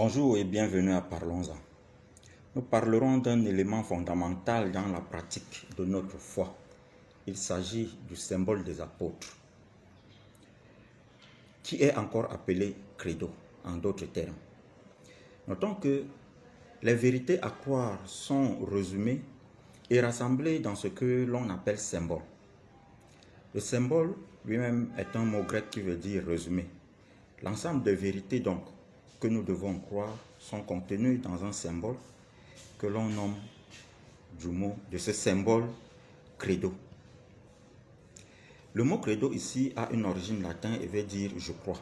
Bonjour et bienvenue à Parlons-en. Nous parlerons d'un élément fondamental dans la pratique de notre foi. Il s'agit du symbole des apôtres, qui est encore appelé credo, en d'autres termes. Notons que les vérités à croire sont résumées et rassemblées dans ce que l'on appelle symbole. Le symbole lui-même est un mot grec qui veut dire résumé. L'ensemble des vérités donc que nous devons croire sont contenues dans un symbole que l'on nomme de ce symbole credo. Le mot credo ici a une origine latine et veut dire je crois.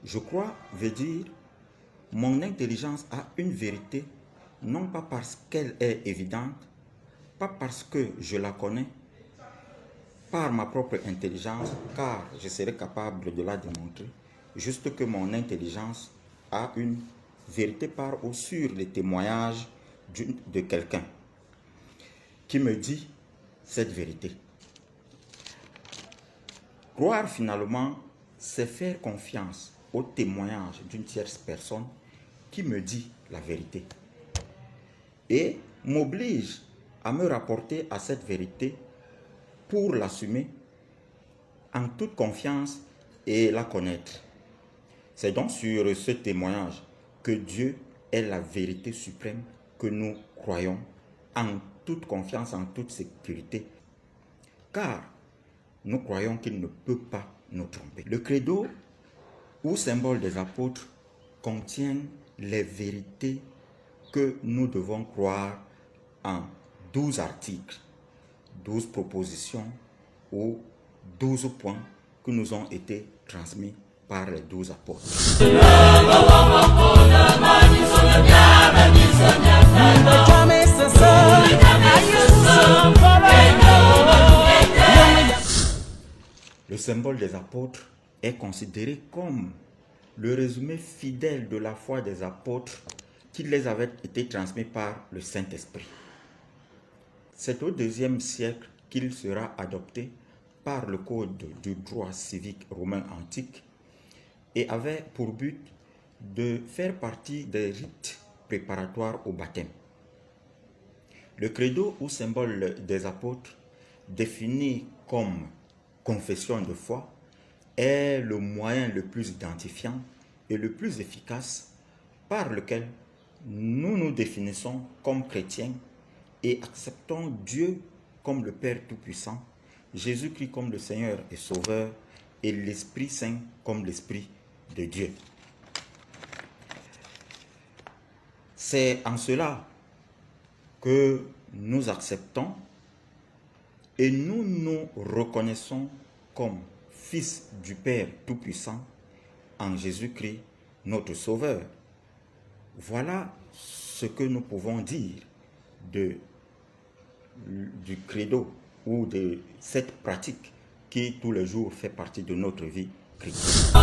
Je crois veut dire mon intelligence a une vérité, non pas parce qu'elle est évidente, pas parce que je la connais, par ma propre intelligence, car je serai capable de la démontrer, juste que mon intelligence a une vérité par ou sur les témoignages de quelqu'un qui me dit cette vérité. Croire finalement, c'est faire confiance au témoignage d'une tierce personne qui me dit la vérité et m'oblige à me rapporter à cette vérité pour l'assumer en toute confiance et la connaître. C'est donc sur ce témoignage que Dieu est la vérité suprême que nous croyons en toute confiance, en toute sécurité, car nous croyons qu'il ne peut pas nous tromper. Le credo ou symbole des apôtres contient les vérités que nous devons croire en 12 articles, 12 propositions ou 12 points qui nous ont été transmis par les 12 apôtres. Le symbole des apôtres est considéré comme le résumé fidèle de la foi des apôtres qui les avait été transmis par le Saint-Esprit. C'est au IIe siècle qu'il sera adopté par le code du droit civique romain antique et avait pour but de faire partie des rites préparatoires au baptême. Le credo ou symbole des apôtres, défini comme confession de foi, est le moyen le plus identifiant et le plus efficace par lequel nous nous définissons comme chrétiens et acceptons Dieu comme le Père Tout-Puissant, Jésus-Christ comme le Seigneur et Sauveur et l'Esprit Saint comme l'Esprit de Dieu. C'est en cela que nous acceptons et nous nous reconnaissons comme fils du Père Tout-Puissant en Jésus-Christ, notre Sauveur. Voilà ce que nous pouvons dire du credo ou de cette pratique qui tous les jours fait partie de notre vie chrétienne.